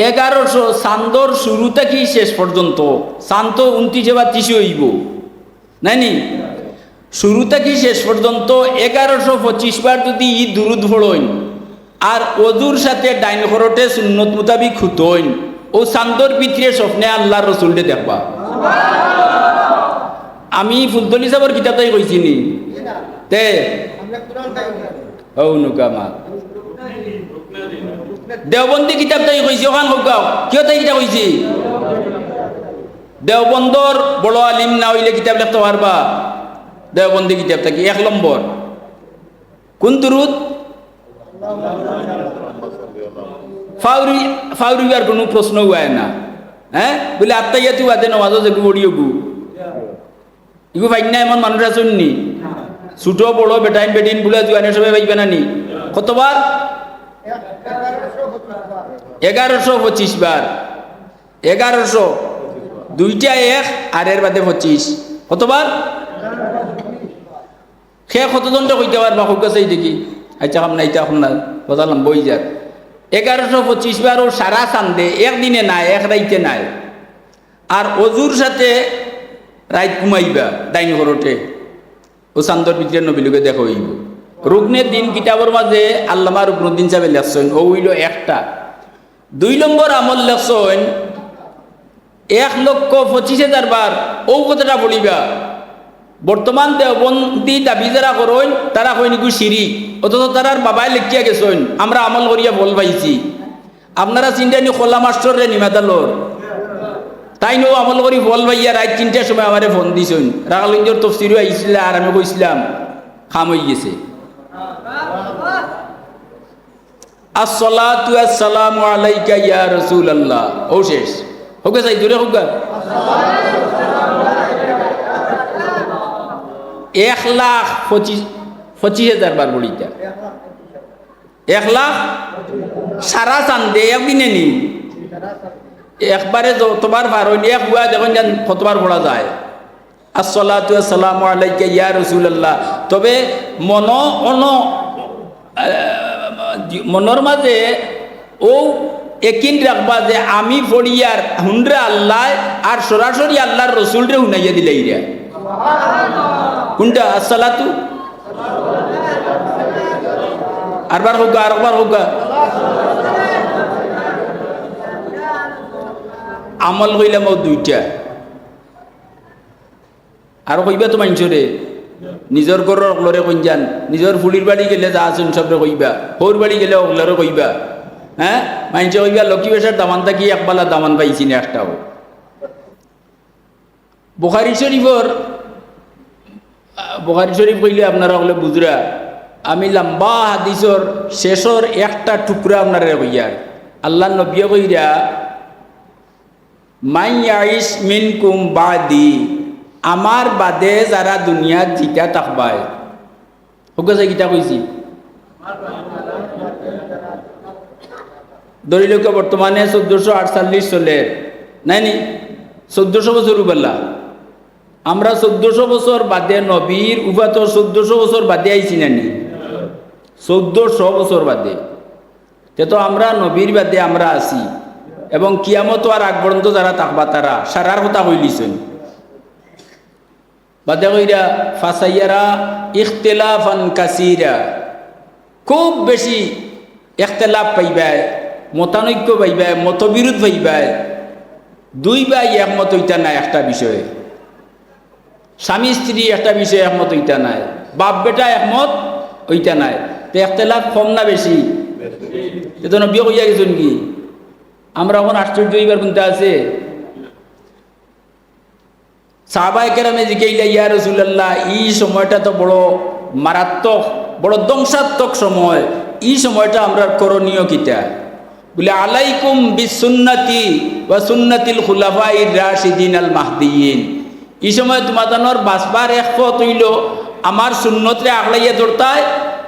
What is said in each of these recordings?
1100 চান্দর শুরু থেকে শেষ পর্যন্ত, চান্দ তো 29 বা 30 হইব নাইনি, শুরু থেকে শেষ পর্যন্ত 1125 বার যদি ই দুরুদ পড়ইন আর অজুর সাথে ডাইন খরটে সুন্নত মোতাবিক খুতইন, ও চান্দর ভিতরে স্বপ্নে আল্লাহর রসুলকে দেখবা। আমি ফুলতলি সাহেবের কিতাবটাই কইছি নি তে ও নুকামা দেওবন্দি কিতাবটাই কইছি, ওখান হোকাও কিয় তাই কিতাব কইছি। দেওবন্দর বড় আলিম না হইলে কিতাব লিখতে পারবা। দেওবন্দি কিতাব থাকি 1 নম্বর কোন দুরুদ, ফাউরিবার কোনো প্রশ্ন হয় না। হ্যাঁ বলে আত্মাইয়াতি আদে নওয়াজও যেগু বড়িও গু ইগু ভাই না, এমন মানুষ আছেন নি, ছোট বড় বেটাইন বেটিন বুলা জুয়ানে সবাই ভাইবে না নি। কতবার? 1125 বার। 1100 দুইটা 1 আর এর বাদে 25 কতবার? সে কতজনটা কইতে পারবা হোক আছে দেখি। আচ্ছা কাম নাই এখন না বজালাম বই যাক। 1125 বার ও সারা চান্দে, একদিনে নাই, এক রাইতে নাই। আর অজুর সাথে রাইত ঘুমাইবা ডাইন ঘরতে, ও চান্দর ভিতরে নবীলকে দেখো হইব। রুকনের দিন কিতাবর মাঝে আল্লামা রুকনুদ্দিন সাহেব লেখছেন, ও হইল একটা। 2 নম্বর আমল লেখছেন 1,25,000 বার ও কথাটা বলিবা। বর্তমান দেওবন্দি দাবি যারা করেন তারা কই নিকু শিরিক, অথচ তারার বাবাই লেখিয়া গেছেন আমরা আমল করিয়া বল পাইছি। আপনারা চিন্তা নি খোলা মাস্টর রে নিমাতালোর তাই নো আমল করি বল পাইয়া রাত 3টার সময় আমারে ফোন দিছেন, রাগালঞ্জর তফসিরও আইছিল আর আমি কইছিলাম খাম হয়ে গেছে। আসসালাতু আসসালামু আলাইকা ইয়া রাসূলুল্লাহ, ও শেষ হোকে চাই দূরে হোক। 1,25,000 বার বলিটা 1 লাখ সারা চান্দে একদিনে নি একবারে যতবার বার হইনি এক হুয়া যখন যান কতবার পড়া যায়। আসসালাতু আসসালামু আলাইকা ইয়া রাসূলুল্লাহ। তবে মনের মাঝে ও একিন রাখবা যে আমি পড়িয়ার হুনরে আল্লাহ আর সরাসরি আল্লাহর রসুলরে হুনাইয়া দিলাই রে। কোনটা? আসসালাতু আরবার হোক, আরবার হোক। আমল হইলাম ও 2টা। আর কইবা তো মানুষরে নিজের ঘরের অকলরে কইন যান, নিজের ফুলির বাড়ি গেলে যা আছেন সবরে কইবা, হোর বাড়ি গেলে অকলরে কইবা। হ্যাঁ মানুষে কইবা লক্ষ্মী বেশার দামান থাকি একবালা দামান পাইছি না একটাও। বুখারী শরীফ কইলে আপনারা হলে বুঝরা, আমি লম্বা হাদিসর শেষর একটা টুকরা আপনারা কইয়ার। আল্লাহ নবী কইরা মাই আইস মিনকুম বাদি, আমার বাদে যারা দুনিয়াত জিতা থাকবায় হোক যে গীতা কইছি। ধরিলক বর্তমানে 1448 চলে নাইনি, 1400 বছর উবেলা। আমরা 1400 বছর বাদে নবীর উপাত 1400 বছর বাদে আইছি নানি, 1400 বছর বাদে। তে তো আমরা নবীর বাদে আমরা আছি এবং কিয়ামত আর আগ পর্যন্ত যারা থাকবা তারা সারার কথা কইলিছেন। বাদে কইরা ফাসাইয়ারা ইখতিলাফান কাসীরা, খুব বেশি ইখতিলাফ পাইবায়, মতানৈক্য পাইবায়, মতবিরোধ পাইবায়। 2 ভাই একমত হইতা নাই একটা বিষয়ে, স্বামী স্ত্রী একটা বিষয়ে একমত হইতা নাই, বাপ বেটা একমত হইতা নাই। তো ইখতিলাফ কম না বেশি? এতো নবী কইয়া গেছেন কি? আমরা এখন আশ্চর্য হইবার কোনটা আছে। সাহাবায়ে কেরামে জিজ্ঞাইলা ইয়া রাসূলুল্লাহ, এই সময়টা তো বড় মারাত্মক, বড় ধ্বংসাত্মক সময়, এই সময়টা আমরা করণীয় কিতা? বলে আলাইকুম বিসুন্নতি ওয়া সুন্নাতিল খুলাফাইর রাশিদিন আল মাহদিয়িন। এই সময় তোমাদের বাঁচবার এক পথ হইল আমার সুন্নতরে আগলাইয়া ধরতায়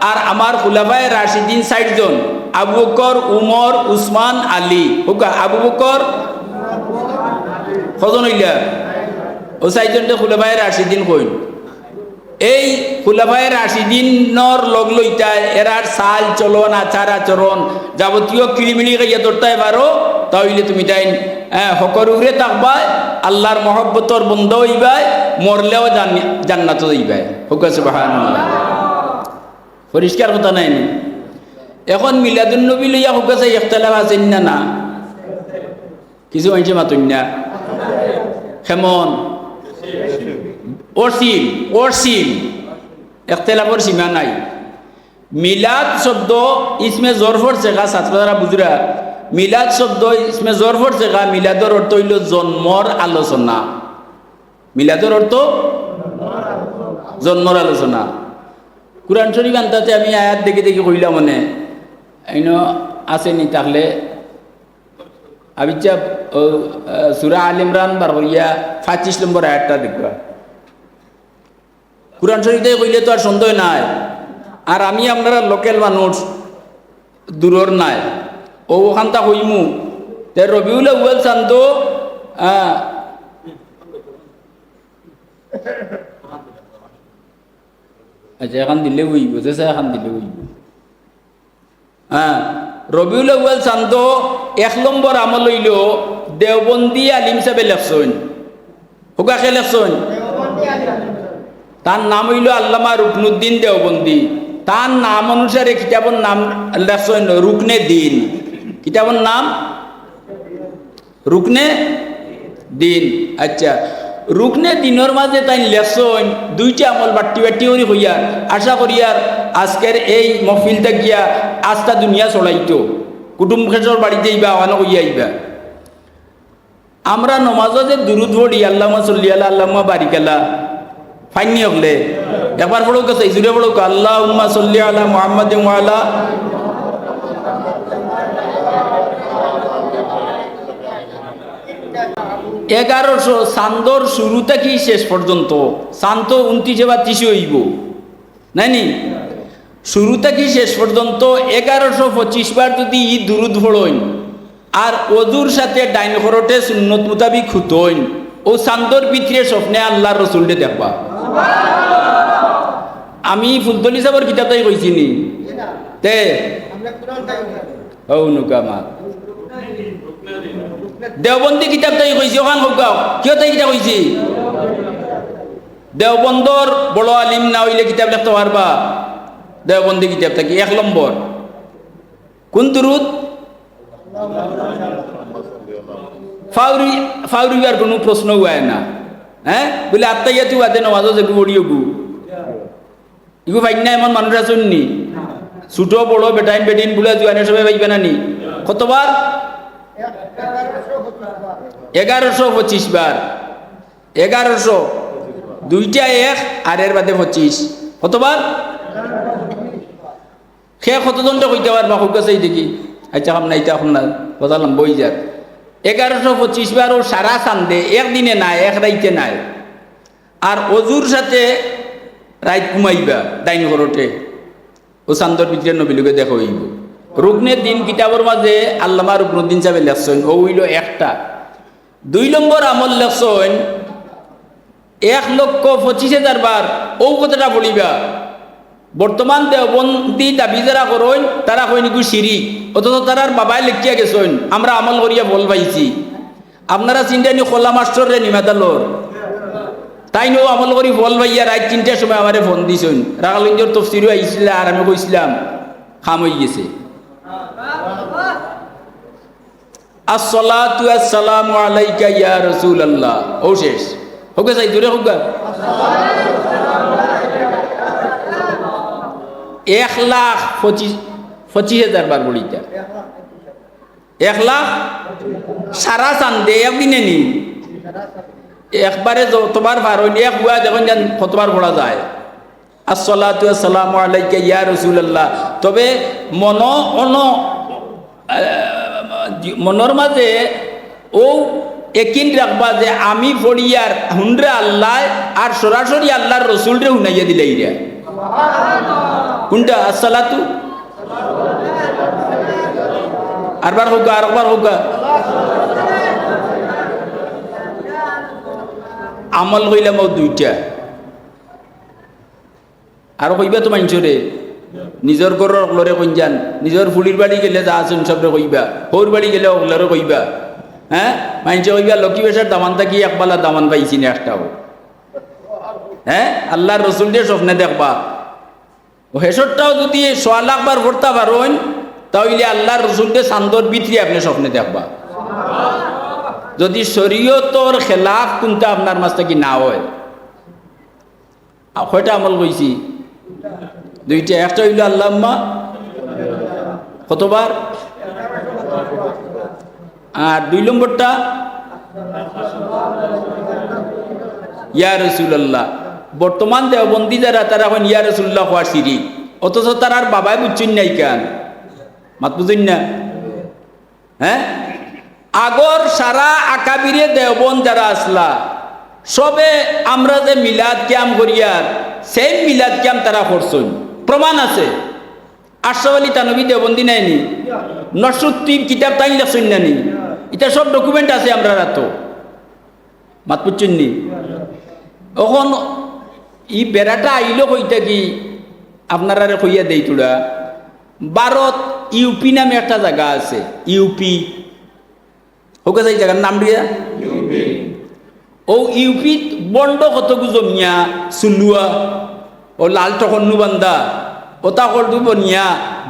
আর আমার খুলাফায়ে রাশিদিন 60 জন, আবু বকর, উমর, উসমান, আলী। আবু বকর কজন হইলা? ও 60 জনকে খুলাফায়ে রাশিদিন কইন। এই খুলাফায়ে রাশিদিনর লগ লইতায় এরার চাল চলন, আচার আচরণ, যাবতীয় কিলিমিলি গাইয়া ধরতায় পারো তাহলে তুমি তাই হকরুরে থাকবাই, আল্লাহর মহব্বতর বন্ধ হইবাই, মরলেও জান্নাত হইবাই। হুক সুবহানাল্লাহ, পরিষ্কার কথা নাই নি? এখন মিলাদুন নবী লইয়া হুক আছে ইখতিলাফ আছেন না? না, কিছু মানুষে মাতুন না কেমন অসীম অসীম ইখতিলাফের সীমা নাই। মিলাদ শব্দ ইসমে জরফর শেখা, ছাত্ররা বুঝরা, মিলাদ শব্দ ইসমে জরফর শেখা। মিলাদর অর্থ হইল জন্মর আলোচনা। মিলাদর অর্থ জন্মর আলোচনা। কুরআন শরীফ আনতাতে আমি আয়াত দেখে দেখে কইলাম, মনে আসেনি তাহলে আবিচ্ছা সূরা আল ইমরান বার হইয়া 25 নম্বর আয়াতটা দেখবা। কুরআন শরীফে কইলে তো আর সন্দেহ নাই। আর আমি আপনারা লোকাল মানুষ, দূরর নাই, ও ওখানটা হইমু তে রবিউল আউয়াল চান্দ আচ্ছা এখন দিলে হইব, যে এখন দিলে হইব। রবিউল আউয়াল চান্দ 1 নম্বর আমল হইল দেওবন্দি আলিম সাহেবে লেখছেন। হুকাকে লেখছেন, তার নাম হইল আল্লামা রুকনুদ্দিন দেওবন্দি। তার নাম অনুসারে কিতাবের নাম লেখছেন রুকনে দিন। কিতাবের নাম রুকনে দিন। আচ্ছা, রুকনে দিনের মাঝে তাই লেখছেন 2টা আমল বাট্টি বাট্টি করি হইয়ার। আশা করিয়ার আজকের এই মহফিলটা গিয়া আস্থা দুনিয়া চলাইতো, কুটুম খেসর বাড়িতে আইবা, আনো কইয়া আইবা। আমরা নমাজে যে দুরুদ পড়ি, আল্লাহুম্মা সাল্লি আলা আল্লাহুম্মা বারিক আলা, ফাইনি হলে একবার পড়ো কাছে জুড়ে পড়ো, আল্লাহুম্মা সাল্লি আলা মুহাম্মাদ ওয়া আলা। এগারোশো চান্দর শুরু থেকে শেষ পর্যন্ত, চান্দ 29 বা 30 হইব নাইনি, শুরু থেকে শেষ পর্যন্ত 1125 বার যদি ই দুরুদ পড়ইন আর অজুর সাথে ডাইন খরটে সুন্নত মোতাবিক খুতইন, ও চান্দর ভিতরে স্বপ্নে আল্লাহর রসুলকে দেখবা। আমি ফুলতলি সাহেবের কিতাবটাই কইছি নি তে ও নুকামা দেওবন্দি কিতাবটাই কইছি, ওখান হোকাও কিয় তাই কিতাব কইছি। দেওবন্দর বড় আলিম না হইলে কিতাব লিখতে পারবা। দেওবন্দি কিতাব থাকি 1 নম্বর কোন দুরুদ? ফাউরিবার কোনো প্রশ্ন হয় না। বলে আত্মাইয়াতি আদে নওয়াজও যেগু বড়িও গু ইগু ভাই না, এমন মানুষ আছেন নি? ছোট বড় বেটাইন বেটিন বুলা জুয়ানের সবাই ভাইবে না নি? কতবার? 1125 বার। 1100 2টা 1 আর এর বাদে 25 কতবার? সে কতজনটা কইতে পারবা খুব কাছে দেখি। আচ্ছা হাম নাই এখন না বজালাম বই যাক 1125 বার। ও সারা চান্দে একদিনে নাই, এক রাইতে নাই। আর অজুর সাথে রাইত ঘুমাইবা ডাইন ঘরতে, ও চান্দর ভিতরে নবীলকে দেখো হইব। রুকনের দিন কিতাবের মাঝে আল্লামা রুকনুদ্দিন সাহেব লেখছেন, ও হইল একটা। 2 নম্বর আমল লেখছেন 1,25,000 বার। ও কথাটা বলিবা। বর্তমান দেওবন্দি দাবি যারা করেন তারা কই নিকু শিরিক, অথচ তারার বাবাই লেখিয়া গেছেন আমরা আমল করিয়া বল পাইছি। আপনারা চিন্তা নি খোলা মাস্টর রে নিমাতালোর, তাই নো আমল করি ফল ভাইয়া রাত 3টার সময় আমারে ফোন দিছেন। রাখালিঞ্জর তফসিরও আইছিল আর আমি কইছিলাম খাম হয়ে গেছে। আসসালাতু আসসালামু আলাইকা ইয়া রাসূলুল্লাহ, ও শেষ হোক যাই দূরে হোক। 1,25,000 বার বলিটা 1 লাখ সারা চান্দে একদিনে নি একবারে যতবার বার হইল এক হুয়া যখন কতবার পড়া যায়। আসসালাতু আসসালামু আলাইকা ইয়া রাসূলুল্লাহ। তবে মনের মাঝে ও একিন রাখবা যে আমি পড়িয়ার হুনরে আল্লাহ আর সরাসরি আল্লাহর রসুলরে হুনাইয়া দিলাই রে। কোনটা? আসসালাতু আরবার হোক, আরবার হোক। আমল হইলাম 2টা আর কইবা তো মানুষরে নিজের ঘরের অকলরে কইন যান, নিজের ফুলির বাড়ি গেলে যা আছেন সবরে কইবা, হৌর বাড়ি গেলে অকলরে কইবা। হ্যাঁ, মাইনছে কইবা লক্ষ্মী বেশার দামান থাকি একবালা দামান পাইছি না একটাও। হ্যাঁ, আল্লাহর রসুল দিয়ে স্বপ্নে দেখবা, হেসরটাও যদি 100 লাখ বার ভরতে পারেন তাহলে আল্লাহর রসুল দিয়ে চান্দর ভিতরে আপনি স্বপ্নে দেখবা। যদি শরীয়তর খেলাফ কোনটা আপনার মাছ থাকি না হয়। কয়টা আমল কইছি? 2টা। একটা হইল আল্লাহুম্মা কতবার, আর 2 নম্বরটা ইয়া রাসূলুল্লাহ। বর্তমান দেওবন্দি যারা তারা এখন ইয়া রাসূলুল্লাহ হওয়ার সিঁড়ি, অথচ তার আর বাবাই বুঝছেন নাই কেন, মাত বুঝেন না। হ্যাঁ, আগর সারা আকাবিরে দেওবন যারা আসলা সবে আমরা যে মিলাদ ক্যাম করিয়ার সেই মিলাদ ক্যাম তারা করছেন, প্রমাণ আছে। আশরাফ আলী থানভী দেওবন্দি নাইনি, নসরুদ্দিন কিতাব তাই লেখছেন নানি, এটা সব ডকুমেন্ট আছে আমরা রাতো, মাত বুঝছেন নি। এখন ই বেড়াটা আইল কইটা কি আপনারা কইয়া দেই তোরা, ভারত ইউপি নামে একটা জায়গা আছে, ইউপি হোক এই জায়গার নাম দিয়া ও ইউপি বন্ড কতগু জমিয়া চুলুয়া ও লাল টকন্নু বান্দা ওটা করদু বনিয়া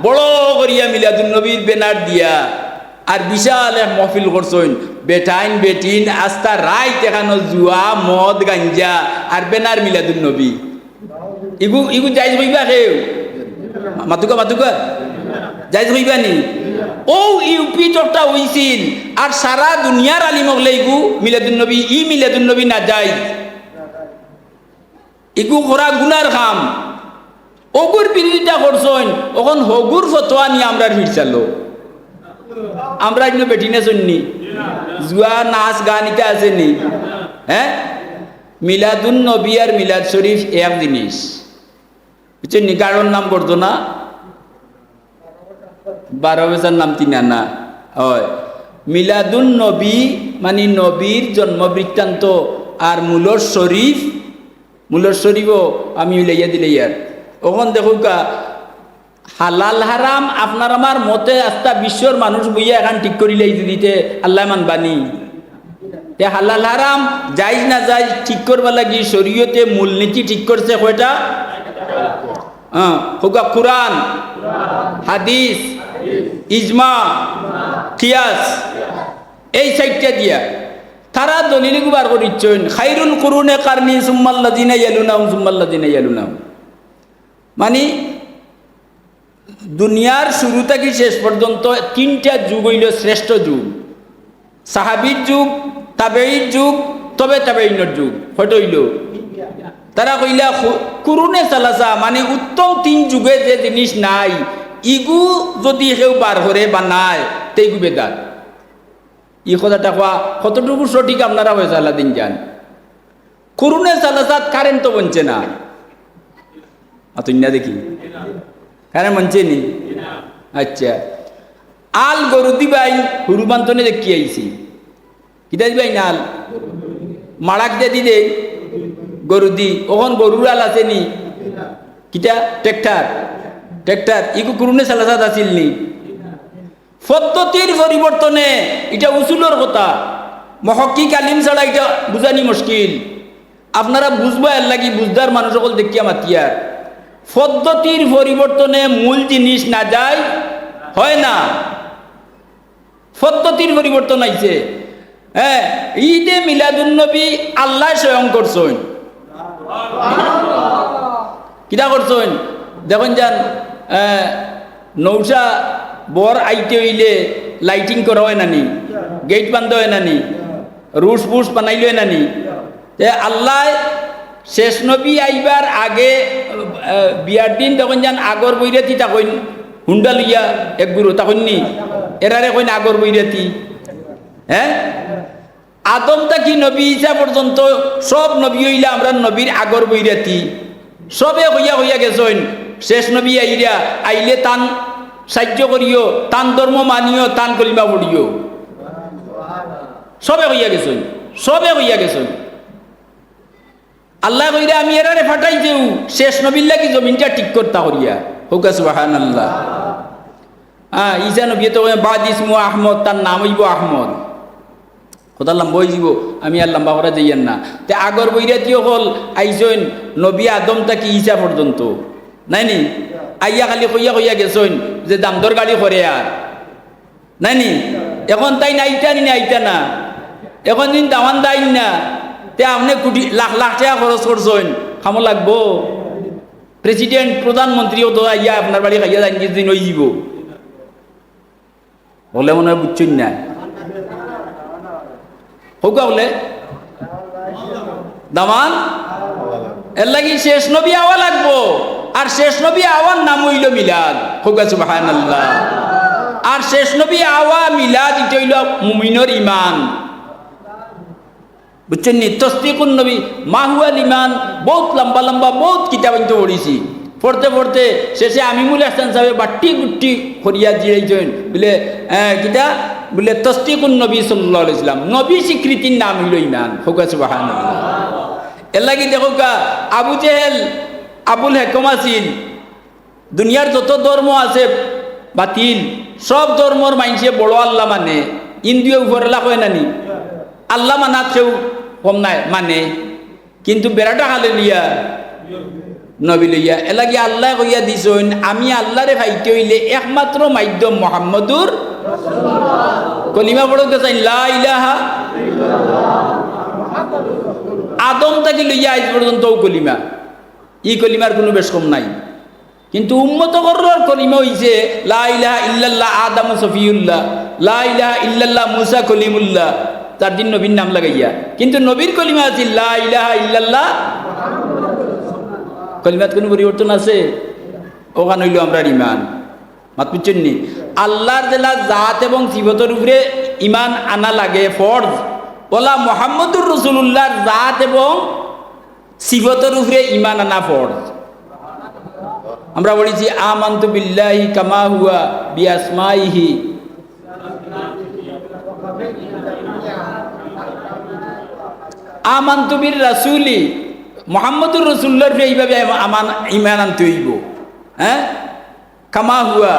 বড় করিয়া মিলাদুন নবীর বেনার দিয়া আর বিশাল এক মহফিল করছেন, বেটাইন বেটিন আস্তা রায় দেখানো জুয়া মদ গাঞ্জা আর বেনার মিলাদুন নবী। ইগু ইগু যাইজ হইবা কেউ মাতুকা মাতুকা যাইজ হইবা নি। ও ইউপি চর্চা হইছিল আর সারা দুনিয়ার আলিমক লাইগু মিলাদুন নবী, ই মিলাদুন নবী না যাই, ইগু করা গুনার খাম। ওগুর বিরোধিতা করছেন, ওখন হগুর ফতোয়া নিয়ে আমরা ভিড় চালো। আমরা এগুলো বেটি না শুননি, জুয়া নাচ গান ইটা আছে নি। হ্যাঁ, মিলাদুন নবী আর মিলাদ শরীফ এক জিনিস, বুঝছেন নি। কারণ নাম করতো না 12 বেচার নাম তিনা না হয়। মিলাদুন নবী মানে নবীর জন্ম বৃত্তান্ত, আর মুলর শরীফও আমি মিলাইয়া দিলে ইয়ার। ওখান দেখো হালাল হারাম আপনার আমার মতে আস্তা বিশ্বর মানুষ বইয়া এখন ঠিক করিলে দিতে আল্লাহ মানবানি। হালাল হারাম যাইজ না যাইজ ঠিক করবা লাগি শরীয়তে মূলনীতি ঠিক করছে কয়টা? হোকা কুরআন, হাদিস, ইজমা, কিয়াস, এই 4টা দিয়া তারা দলিল গুবার করিচ্ছেন। খাইরুল কুরুনে কারনি সুম্মাল্লাযিনা ইয়ালুনাহুম সুম্মাল্লাযিনা ইয়ালুনাহুম, মানে দুনিয়ার শুরু থেকে শেষ পর্যন্ত 3টা যুগ হইল শ্রেষ্ঠ যুগ। সাহাবীর যুগ, তাবেঈর যুগ, তবে তাবেঈনের যুগ। হয়তো হইল তারা কইলা কুরুনে সালাসা মানে উত্তম 3 যুগে যে জিনিস নাই ইগু যদি কেউ বার করে বা নাই তেইগু বেদাত। ই কথাটা কোয়া কতটুকু সঠিক আপনারা হয়েছে আল্লাহ দিন যান। কুরুনে সালাসাত কারেন্ট তো বনছে না, আতুন্যা দেখি কারেন্ট বনছে নি। আচ্ছা, আল গরু দিবাই হুরুবান্তনে দেখি আইছি, কিতা দিবাই না আল মারা কিতা দি দে গরু দি, ওখান গরুর আল আছে নি কিতা ট্রেক্টার ইগু কুরুনে সালাসাত আছিল নি। পদ্ধতির পরিবর্তনে এটা উসুলের কথা, মহক্কিক আলিম ছাড়া এটা বুঝানি মুশকিল। আপনারা বুঝবা এর লাগি বুঝদার মানুষ সকল দেখিয়া মাতিয়ার। পদ্ধতির পরিবর্তনে মূল জিনিস না যায় হয় না, পদ্ধতির পরিবর্তন আইছে। হ্যাঁ, ঈদে মিলাদুন নবী আল্লাহ স্বয়ং করছেন। কিটা করছেন দেখুন যান, নৌসা বর আইতে হইলে লাইটিং করা হয় নানি, গেট বান্ধ হয় নানি, রুশ বুশ বানাইল হয় নানি। আল্লাহ শেষ নবী আইবার আগে বিয়ার দিন তখন যান আগর বৈরাতি তখন হুন্ডা লইয়া এক গুরু তখন নি এরারে কইন আগর বৈরাতি। হ্যাঁ, আদম থাকি নবী ঈসা পর্যন্ত সব নবী হইলে আমরা নবীর আগর বৈরাতি সবে হইয়া গেছেন। শেষ নবী আইলে তান সাহায্য করিও, তান ধর্ম মানিও, তান কলিমা পড়িও, সবে হইয়া গেছেন। আল্লাহ কইরা আমি এরারে ফাটাই দেউ শেষ নবীর লাগি জমিনটা ঠিক করতা করিয়া। হোকা সুবহানাল্লাহ। ঈসা নবী তো বাদ ইসমু আহমদ, তার নাম হইব আহমদ। কোথার লম্বা হয়ে যাব, আমি আর লম্বা করা যাইয়েন না। তে আগর বৈরাতীয় হল আইসইন নবী আদম তাকি ঈসা পর্যন্ত নাইনি, আইয়া খালি কইয়া কইয়া গেছইন যে দামদর গাড়ি করে আর নাইনি। এখন তাই নাইটা নি আইতা না, এখন দিন দামান দাইন না। তে আপনি কোটি লাখ লাখ টাকা খরচ করছেন, খামো লাগবো। প্রেসিডেন্ট প্রধানমন্ত্রীও তো আইয়া আপনার বাড়ি খাইয়া যাই দিন হয়ে যাব বলে মনে হয় বুঝছেন না। হোকা বলে দামান এর লাগি শেষ নবী আওয়া লাগবো, আর শেষ নবী আওয়ার নাম হইল মিলাদ। হোকা সুবহানাল্লাহ। আর শেষ নবী আওয়া মিলাদ এটা হইল মুমিনের ইমান, বুঝছেন নি। তসদিকুন নবী মাহুয়াল ইমান, বহুত লম্বা লম্বা বহুত কিতাব আমি তো পড়েছি। পড়তে পড়তে শেষে আমিমুল হাসান সাহেব বাট্টি গুট্টি করিয়া দিয়েছেন বলে কিতা বলে তসদিকুন নবী সাল্লাল্লাহু আলাইহি সাল্লাম, নবী স্বীকৃতির নাম হইল ইমান। হোকা সুবহানাল্লাহ। এর লাগি দেখো কা আবু জেহেল আবুল হেকম আছিল, দুনিয়ার যত ধর্ম আছে বাতিল, সব ধর্মর মানুষে বড় আল্লাহ মানে, ইন্দ্রিয় উপরলা হয় নানি, আল্লাহ মানা কেউ কম নাই মানে, কিন্তু বেড়াটা খালে লিয়া নবী লইয়া। এলাকি আল্লাহ কইয়া দিছেন আমি আল্লাহরে ভাইতে হইলে একমাত্র মাধ্যম মুহাম্মদুর কলিমা পড়তে চাই লা ইলাহা আদম থেকে লইয়া আজ পর্যন্ত কলিমা, ই কলিমার কোনো বেশ কম নাই। কিন্তু উম্মত করার কলিমা হইছে লা ইলাহা ইল্লাল্লাহ আদম সফিউল্লাহ, লা ইলাহা ইল্লাল্লাহ মুসা কলিমুল্লাহ, তার দিন নবীর নাম লাগাইয়া। কিন্তু নবীর কলিমা আছে লা ইলাহা ইল্লাল্লাহ, কলিমাত কোনো পরিবর্তন আছে? ওখানে হইল আমরা ইমান। মাত বুঝছেন নি? আল্লাহর জেলা জাত এবং সিফতের উপরে ইমান আনা লাগে ফরজ, ওলা মুহাম্মদুর রাসূলুল্লাহর জাত এবং সিফতের উপরে ইমান আনা ফরজ। আমরা বলেছি আমানতু বিল্লাহি কামা হুয়া বিআসমাইহি, আমানতু বির রাসূলি, মুহাম্মদুর রাসূলুল্লাহর উপরে এইভাবে ইমান আনতে হইব। হ্যাঁ, কামা হুয়া,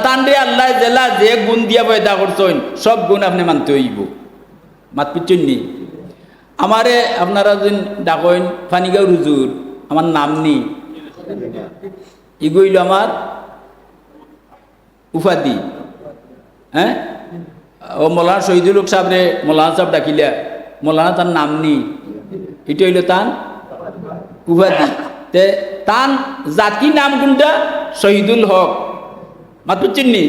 তান্ডে আল্লাহ জেলা যে গুণ দিয়া পয়দা করছেন সব গুণ আপনি মানতে হইব। মাত পিচ্ছেন নি? আমারে আপনারা যেন ডাকেন ফানিগাঁও রুজুর, আমার নাম নি, ইগইল আমার উপাধি। হ্যাঁ, ও মৌলানা শহীদুল হক সাহেবরে মৌলানা সাহেব ডাকিলা, মৌলানা তার নাম নি, এটা হইল তান উপাধি। তে তান জাতি নাম কোনটা? শহীদুল হক। মাত্র চিন্নি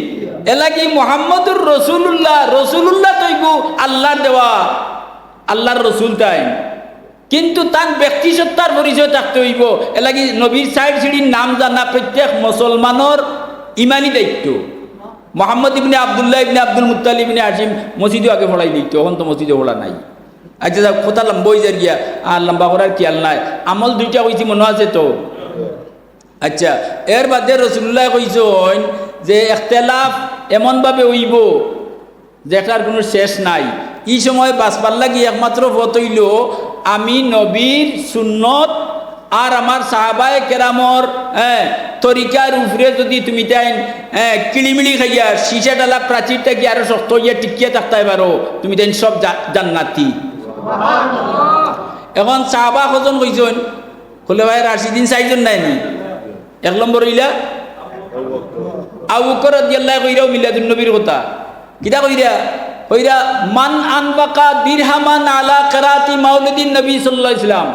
এলাকি মুহাম্মদুর রসুল্লাহ, রসুল্লাহ তৈব আল্লাহর দেওয়া, আল্লাহর রসুল তাই, কিন্তু তার ব্যক্তি সত্তার পরিচয় থাকতে হইব। এলাকি নবীর সাইড সিঁড়ির নাম জানা প্রত্যেক মুসলমানের ইমানি দায়িত্ব। মোহাম্মদ ইবনে আবদুল্লাহ ইবনে আব্দুল মুত্তালিব ইবনে হাশিম মসজিদে আগে পড়াই নিত, এখন তো মসজিদে পড়া নাই। আচ্ছা যাক, কথা লম্বা হয়ে যায় গিয়া, আর লম্বা করার খেয়াল নাই। আমল দুইটা কইছি মনে আছে তো? আচ্ছা, এর বাদে রসুল্লাহ কইছেন যে ইখতিলাফ এমনভাবে হইব যেটার কোনো শেষ নাই। এই সময় বাঁচবার লাগি একমাত্র পথ হইল আমি নবীর সুন্নত আর আমার সাহাবায়ে কেরামর তরিকার উপরে যদি তুমি তাই কিলিমিলি খাইয়া শিশা ডালা প্রাচীরটা কি আরো শক্ত হইয়া টিকিয়ে থাকতে পারো, তুমি তাই সব জান্নাতি। এখন সাহাবা কজন কইছেন? খোলে রাশিদিন 4 জন নাইনি। 1 নম্বর হইলা আবু বকর রাদিয়াল্লাহু কইরাও মিলাদুন নবীর কথা কিতা কইরা মান আনবাকা দিরহামান আলা কিরাতি মাউলিদিন নবী সাল্লাল্লাহু আলাইহি সাল্লাম,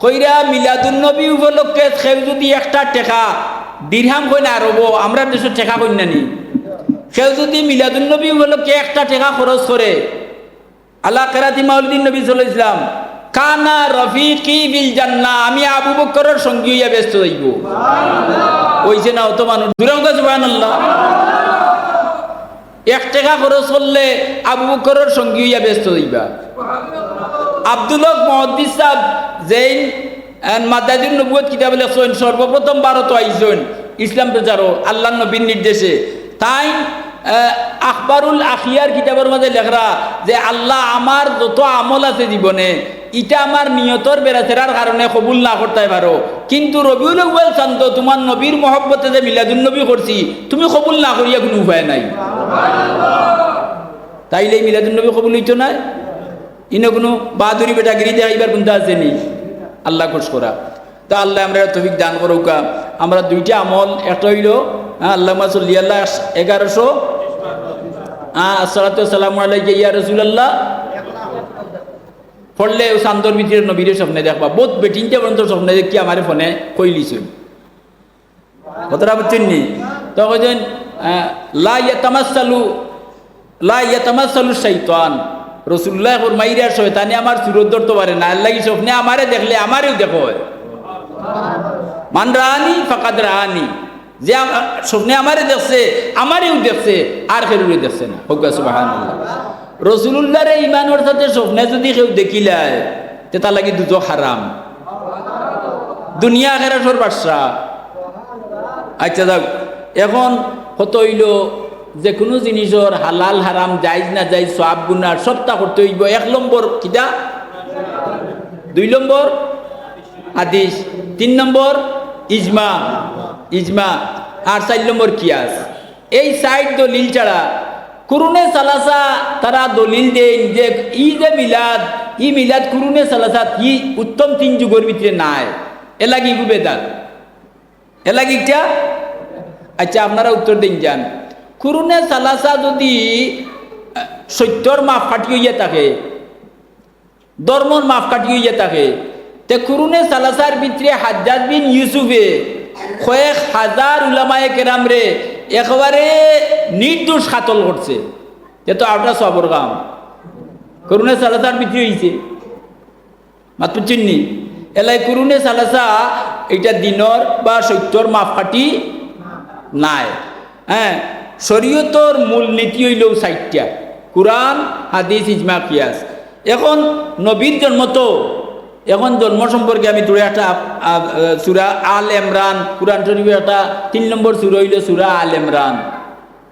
কইরা মিলাদুন নবী উপলক্ষে কেউ যদি একটা টাকা দিরহাম কই না আরব, আমরা দেশে টাকা কই না নি, কেউ যদি মিলাদুন নবী উপলক্ষে একটা টাকা খরচ করে আলা কিরাতি মাউলিদিন নবী সাল্লাল্লাহু আলাইহি সাল্লাম, কানা রফিকি বিল জান্নাহ, আমি আবু বকরের সঙ্গী হইয়া ব্যস্ত হইব। সুবহানাল্লাহ। ওইছে না অত মানুষ দুরঙ্গ সুবহানাল্লাহ। 1 টাকা খরচ করলে আবু বকরের সঙ্গী হইয়া ব্যস্ত হইবা। আব্দুল হক মুহাদ্দিস সাহেব যেই মাদাদুন নবুয়ত কিতাবে লেখছেন, সর্বপ্রথম ভারত আইছেন ইসলাম প্রচারও আল্লাহর নবীর নির্দেশে। তাই আখবারুল আখিয়ার কিতাবের মধ্যে লেখরা যে আল্লাহ আমার যত আমল আছে জীবনে ইটা আমার নিয়তর বেড়াচেরার কারণে কবুল না করতে পারো, কিন্তু রবিউল আউয়াল চান্দ তোমার নবীর মহব্বতে যে মিলাদুন নবী করছি তুমি কবুল না করিয়া কোনো উপায় নাই। তাইলে মিলাদুন নবী কবুল হইতো না? ইনো কোনো বাহাদুরি বেটাগিরি দেখাইবার কোনটা আছে নি? আল্লাহ খুশ করা। তা আল্লাহ আমরা তৌফিক দান করুকা। আমরা দুইটা আমল, একটা হইল আল্লাহুম্মা সাল্লি আলা 1100 আসসালাতু ওয়াসসালামু আলাইকা ইয়া রাসূলুল্লাহ পড়লে ও সান্দর ভিতরে নবীর স্বপ্নে দেখবা। বহুত বেটিনটা পর্যন্ত স্বপ্নে দেখি আমার ফোনে কইলিছিল, কতটা বুঝছেন নি? তখন লা ইয়াতামাসসালু শাইতান, রাসূলুল্লাহ ফরমাইরা শয়তানে আমার সুরত ধরতে পারে না। আল্লাহ কি স্বপ্নে আমারে দেখলে আমারেও দেখো। মান রাআনি ফাকাদ রাআনি, যে স্বপ্নে আমারে দেখছে আমারেও দেখছে, আর কেউরে দেখছে না। হোক সুবহানাল্লাহ। রাসূলুল্লাহর ঈমানের সাথে স্বপ্নে যদি কেউ দেখিলায় তে তার লাগি দুজো হারাম, দুনিয়া আখিরাতের বাদশা। আচ্ছা যাক, এখন কত হইল যে কোনো জিনিসের হালাল হারাম জায়েজ না জায়েজ সওয়াব গুনাহ সবটা করতে হইব। 1 নম্বর কিতা, 2 নম্বর হাদিস, 3 নম্বর ইজমা, আর 4 নম্বর কিয়াস। এই 4 দলিল ছাড়া কুরুনে সালাসা তারা দলিল দেন যে যে মিলাদ কুরুনে সালাসাত উত্তম 3 যুগের ভিতরে নাই, এলাগি বেদাত, এলাগিটা। আচ্ছা আপনারা উত্তর দিন যান। কুরুনে সালাসা যদি সত্যর মাপকাঠি হইয়া থাকে, ধর্মর মাপকাঠি হইয়া থাকে, তে কুরুনে সালাসার ভিতরে হাজ্জাজ বিন ইউসুফে কয়েক হাজার উলামায়ে কেরাম রে একেবারে নির্দোষ কাতল করছে। এ তো আউটা সবর কাম কুরুনে সালাসার ভিতরে হইছে, মাত্র চিন্নি এলাই কুরুনে সালাসা এটা দিনর বা সত্যর মাপকাঠি নাই। হ্যাঁ, শরীয়তর মূল নীতি হইল 4টা: কুরআন, হাদিস, ইজমা, কিয়াস। এখন নবীর জন্ম তো, এখন জন্ম সম্পর্কে আমি তোর একটা সূরা আল ইমরান, কুরআন শরীফের একটা 3 নম্বর সূরা হইল সূরা আল ইমরান।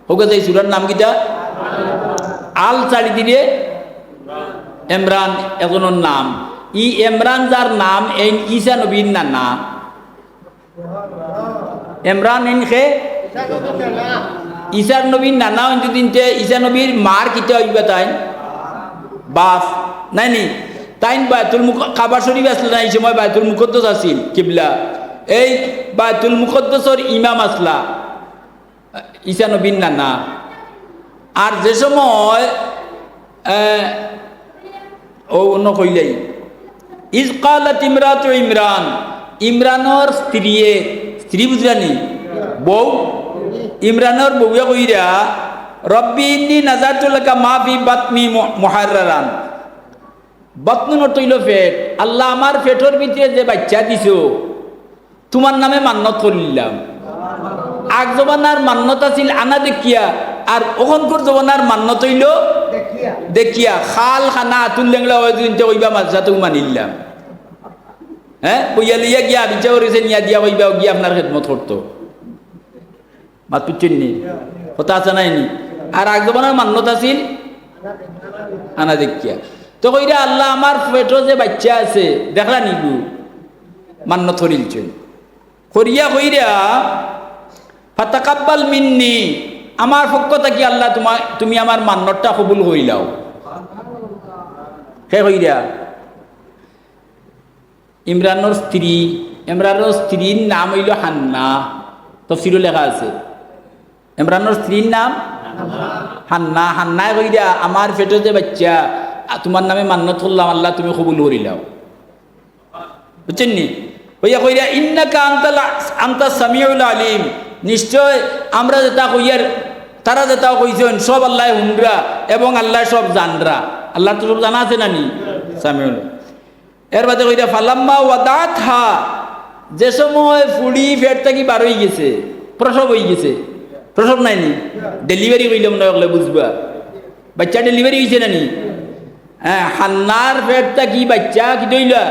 হোক এই সূরার নাম কিটা? আল চারি দিলে ইমরান এজনের নাম। ইমরান যার নাম এই ঈসা নবীর না ইমরান ইনখে ঈসার নবীর নানা দিনতে ঈসা নবীর মার কিতে হইবা তাই বাপ নাইনি তাই বায়তুল কাবা শরীফ আসলে না, এই সময় বায়তুল মুকদ্দাস আসিল কিবলা। এই বায়তুল মুকদ্দাসের ইমাম আসলা ঈসা নবীর নানা। আর যে সময় ও অন্য কইলাই ইজ কালাত ইমরাতু ইমরানের স্ত্রী বুঝলানি বউ, ইমরানের বউয়া কইরা রব্বি ইন্নী নাযারতু লাকা মা ফি বাতনি মুহাররারান। বাতনুন তৈল পেট, আল্লাহ আমার পেটের ভিতরে যে বাচ্চা দিছো তোমার নামে মান্নত করিলাম। আগ জবানার মান্নত আছিল আনা দেখিয়া, আর ওখানকার জবানার মান্নত হইল দেখিয়া। খাল খানা আতুল লেংলা হইতে কইবা মাঝা তো মানিলাম। হ্যাঁ, বইয়া লইয়া গিয়া বিচার করেছে নিয়া দিয়া কইবা গিয়া আপনার খেদমত করতো। মাত পিচ্ছেননি কথা আছে নাইনি। আর আগ জবানার মান্নত আছিল আনা দেখিয়া। তো কইরা আল্লাহ আমার পেটে যে বাচ্চা আছে দেখলা নিগু মান্নত করিলছেন করিয়া কইরা ফাতাকাব্বাল মিন্নি, আমার পক্ষ থেকে আল্লাহ তুমি আমার মান্নতটা কবুল কইলাও। হে কইরা ইমরানের স্ত্রীর নাম হইল হান্না, তাফসীরে লেখা আছে ইমরানের স্ত্রীর নাম হান্না। হান্নায় কইরা আমার পেটে যে বাচ্চা তোমার নামে মান্নত করলাম, আল্লাহ তুমি কবুল করিলাও। বুঝছেন নি? কইয়া কইরা ইন্নাকা আনতা সামিউল আলিম, নিশ্চয় আমরা যেটা কইয়ার তারা যেটা কইছেন সব আল্লাহ হুনরা এবং আল্লাহ সব জানরা। আল্লাহ তো সব জানা আছে নানি সামিউল। এর বাদে কইরা ফালাম্মা ওয়াদাতহা, যে সময় ফুড়ি পেট থেকে বার হয়ে গেছে, প্রসব হয়ে গেছে, প্রসব নাইনি ডেলিভারি কইলাম না ওগুলো বুঝবা, বাচ্চা ডেলিভারি হয়েছে নানি। হ্যাঁ, হান্নার পেট থেকে বাচ্চা কি দইলা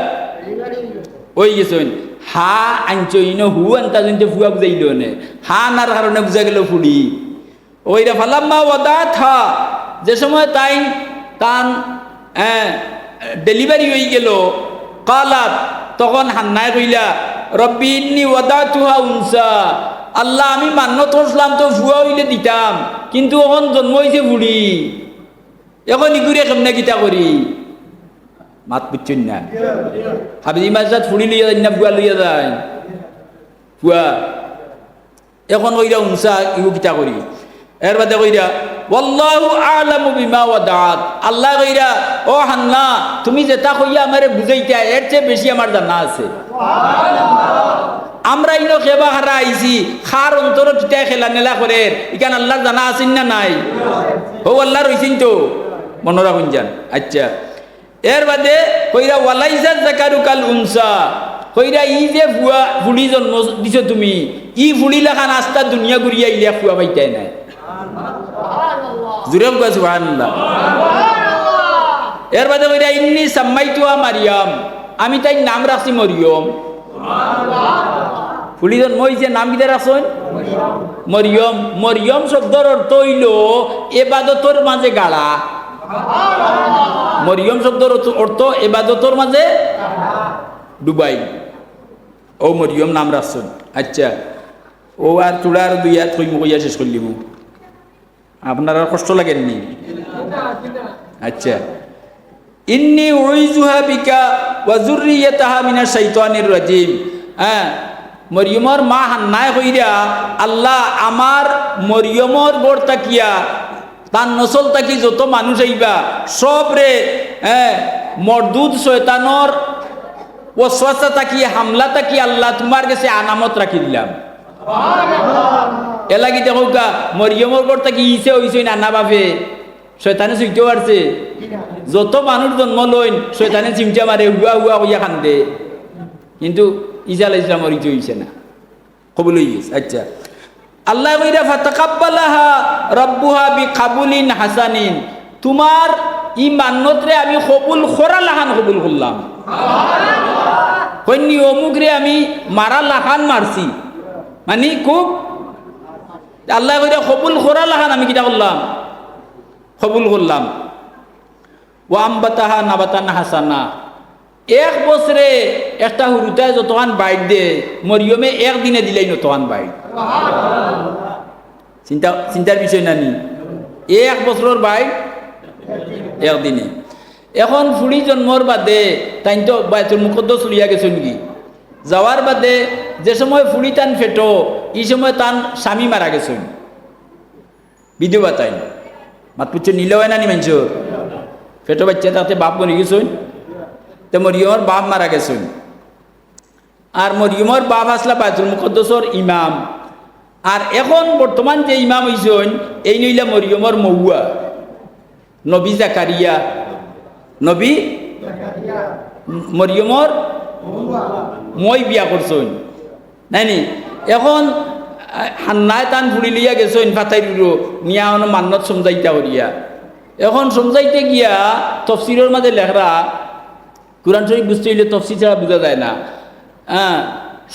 ওই গেছেন। হা আনছইন হু আনতা জনতে ফুয়া বুঝাইল নে, হা আনার কারণে বুঝা গেল ফুড়ি। ওইরা ফালাম্মা ওয়াদাতহা, যে সময় তাই তান ডেলিভারি হয়ে গেল কালাত তখন হান্নায় কইলা রব্বি ইন্নি ওয়াদাতুহা উনসা, আল্লাহ আমি মান্যত করলাম তো ভুয়া হইলে দিতাম, কিন্তু এখন জন্ম হয়েছে বুড়ি, এখন ইগুরে কেমনে গীতা করি মাত বুঝছেন না। হাবিজি মাঝাত ফুড়ি লইয়া যায় না ভুয়া লইয়া যায় ভুয়া, এখন কইরা উনসা ইগু গীতা করি। এর বাদে কইরা ওয়াল্লাহু আ'লামু বিমা ওয়াদাত, আল্লাহ কইরা ও হান্না তুমি যেটা কইয়া আমারে বুঝাইতা এর চেয়ে বেশি আমার জানা আছে। আমরা ইনো খেবা হারা আইছি খার অন্তর কিতা খেলা নেলা করে ইখান আল্লাহ জানা আছেন না নাই? ও আল্লাহ রইছেন তো মনে রাখুন যান। আচ্ছা এর বাদে কইরা ওয়ালাইজা যাকারু কাল উনসা, কইরা ই যে ফুয়া ফুলি জন্ম দিছ তুমি, ই ফুলি লেখা নাস্তা দুনিয়া ঘুরিয়া ইলিয়া ফুয়া পাইতাই নাই। জুরে কইয়া সুবহানাল্লাহ। এর বাদে কইরা ইন্নী সাম্মাইতুহা মারিয়াম, আমি তাই নাম রাখছি মরিয়ম। ফুলি জন্ম হইছে নাম কিতা রাখছেন? মরিয়ম। মরিয়ম শব্দের অর্থ হইল এবাদতর মাঝে গাড়া। মরিয়ম শব্দের অর্থ এবাদতর মাঝে ডুবাই, ও মরিয়ম নাম রাখছেন। আচ্ছা ও আর চূড়ার দুই হাত কই মুখইয়া শেষ করলিব, আপনার আর কষ্ট লাগেননি? আচ্ছা ইন্নী উইজুহা বিকা ওয়া যুররিয়াতাহা মিনাশ শাইতানির রাজিম। হ্যাঁ মরিয়মর মা হান্নায় কইরা আল্লাহ আমার মরিয়মর বর তাকিয়া তার নসল তাকি যত মানুষ আইবা সব রে মরদুদ শয়তানর ওয়াসওয়াসা তাকি হামলা তাকি আল্লাহ তোমার কাছে আনামত রাখি দিলাম। এলাকি দেখো গা মরিয়মর বর তাকি ইসে হইছে না না বাপে শয়তানে চুইতে পারছে, যত মানুষ জন্ম লইন শয়তানে চিমচা মারে হুয়া হুয়া হইয়া কান্দে, কিন্তু ঈসা আলাইহিস সালামর ইতো হইছে না, কবুল হয়ে গেছে। আচ্ছা আল্লাহ কইরা ফাতাকাব্বালাহা রাব্বুহা বিকাবুলিন হাসানিন, তোমার ই মান্যতরে আমি কবুল করা লাহান কবুল করলাম। কইনি অমুক রে আমি মারা লাহান মারছি, মানে খুব আল্লাহ কইরা কবুল করা লাহান আমি কিটা করলাম? কবুল করলাম। ওয়া আমবাতাহা নাবাতান হাসানা, এক বছরে একটা হুরুতায় যতখান বাইট দে মরিয়মে একদিনে দিলেই নতখান বাইট। চিন্তার বিষয় নানি, এক বছরের বাইট একদিনে। এখন ফুড়ি জন্মর বাদে তাই তো বাইতুল মুকদ্দাস লিয়া গেছে নাকি, যাওয়ার বাদে যে সময় ফুড়ি টান ফেটো এই সময় তান স্বামী মারা গেছেন, বিধবা তাই মাত পুচ্ছে নিলে হয় না নি মানছ ফেটো বাচ্চা তাতে বাপ মরে গেছেন, তো মরিয়মর বাপ মারা গেছেন। আর মরিয়মর বাপ আসলা বাইতুল মুকদ্দাসর ইমাম, আর এখন বর্তমান যে ইমাম হইছেন এই নইলা মরিয়মর মৌয়া নবী জাকারিয়া, নবী মরিয়মর মই বিয়া করছেন নাইনি। এখন হান্নায় টান ফুড়ি লইয়া গেছেন ফাতাইরুরো নিয়া মান্নত সমজাইতা করিয়া, এখন সমজাইতে গিয়া তফসিরের মাঝে লেখরা কুরআন শরীফ বুঝতে হইলে তফসির ছাড়া বোঝা যায় না।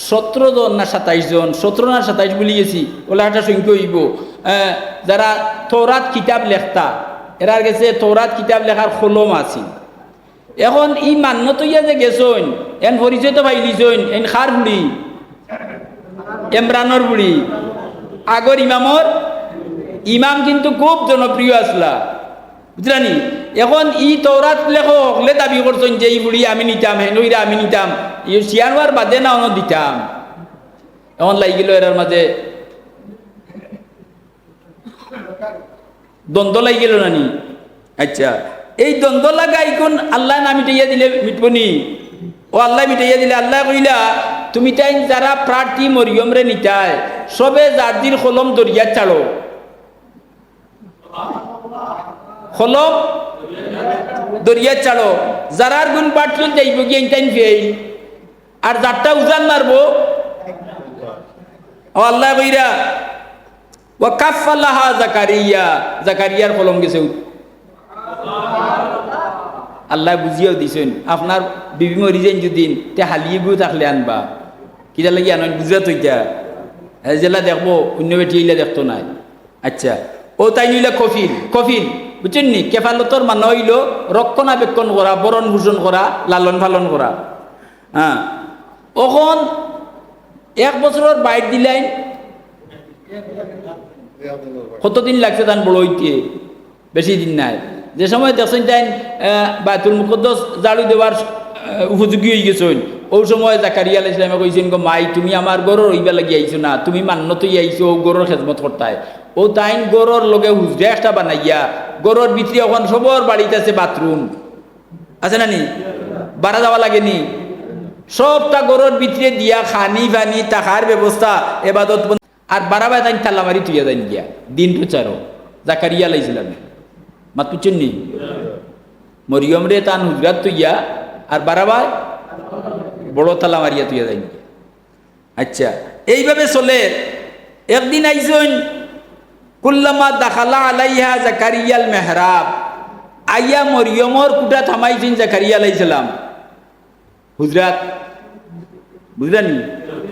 17 জন না 27 জন, 17 না 27 বলি গেছি ওলা একটা সংখ্যা হইব যারা তৌরাত কিতাব লেখতা, এরার গেছে তৌরাত কিতাব লেখার কলম আছে। এখন ই মান্যত ইয়া যে গেছেন এন পরিচয় তো পাইলিছেন এন খার বুড়ি এমরানোর বুড়ি, আগর ইমামর ইমাম কিন্তু খুব জনপ্রিয় আসলা বুঝলানি। এখন ই তৌরাত লেখক হলে দাবি করছেন যে এই বুড়ি আমি নিতাম, হেনইরা আমি নিতাম, শিয়ানোয়ার বাদে না অন্য দিতাম। এখন লাগিল এরার মাঝে দ্বন্দ্ব লাগিল নানি। আচ্ছা এই দ্বন্দ্ব লাগাই কোন আল্লাহ না মিটাইয়া দিলে মিটবনি, ও আল্লাহ মিটাইয়া দিলে আল্লাহ কইলা তুমি তাই যারা প্রার্থী মরিয়ম রে নিতায় সবে জার্দির কলম দরিয়া ছাড়ো, কলম দরিয়া ছাড়ো, যারার গুণ পাঠল যাইব গিয়ে টাইম ফেল, আর যারটা উজান মারবো ও আল্লাহ কইরা ওয়া কাফালাহা জাকারিয়া, জাকারিয়ার কলম গেছে। আল্লাহ বুঝিয়েও দিছেন আপনার বিবি মরি যাই যদিন তে হালিয়ে গু থাকলে আনবা কিটা লাগি আন বুঝা তৈতা জেলা দেখবো অন্য বেটি ইলা দেখতো নাই। আচ্ছা ও তাই নিলে কফিল, কফিল বুঝছেন নি? কেফালতর মানে হইল রক্ষণাবেক্ষণ করা, বরণ ভূষণ করা, লালন পালন করা। হ্যাঁ, ওখন 1 বছরের বাইর দিলেন, কতদিন লাগছে তান বড় হইতে? বেশি দিন নাই। যে সময় দেখছেন তাই বায়তুল মুকদ্দাস ঝাড়ু দেওয়ার উপযোগী হয়ে গেছেন, ওই সময় জাকারিয়া আলাইহিস সালামে কইছেন, গো মাই তুমি আমার গরর হইবা লাগি আইছো না, তুমি মান্যতই আইছো ও গরর খেদমত করতায়। ও তাইন গরর লগে হুজরা একটা বানাইয়া, গরর ভিতরে এখন সবর বাড়িতে আছে বাথরুম, আছে না নি? বাড়া যাওয়া লাগেনি, সবটা গরর ভিতরে দিয়া খানি ফানি টাকার ব্যবস্থা, এবাদত। আর বারাবাই তাই তাল্লা মারি তুইয়া যাই গিয়া দিন প্রচারও জাকারিয়া আলাইহিস সালামে মাত পুচ্ছেন নি? মরিয়ম রে তান হুজরাত তুইয়া আর বারাবাই বড় তালা মারিয়া তুইয়া যাই গিয়া। আচ্ছা, এইভাবে চলে। একদিন আইসন, কুল্লামা দাখালা আলাইহা জাকারিয়াল মেহরাব, আইয়া মরিয়মর কুটা থামাইছেন জাকারিয়া আলাইহিস সালাম। হুজরাত বুঝলেন,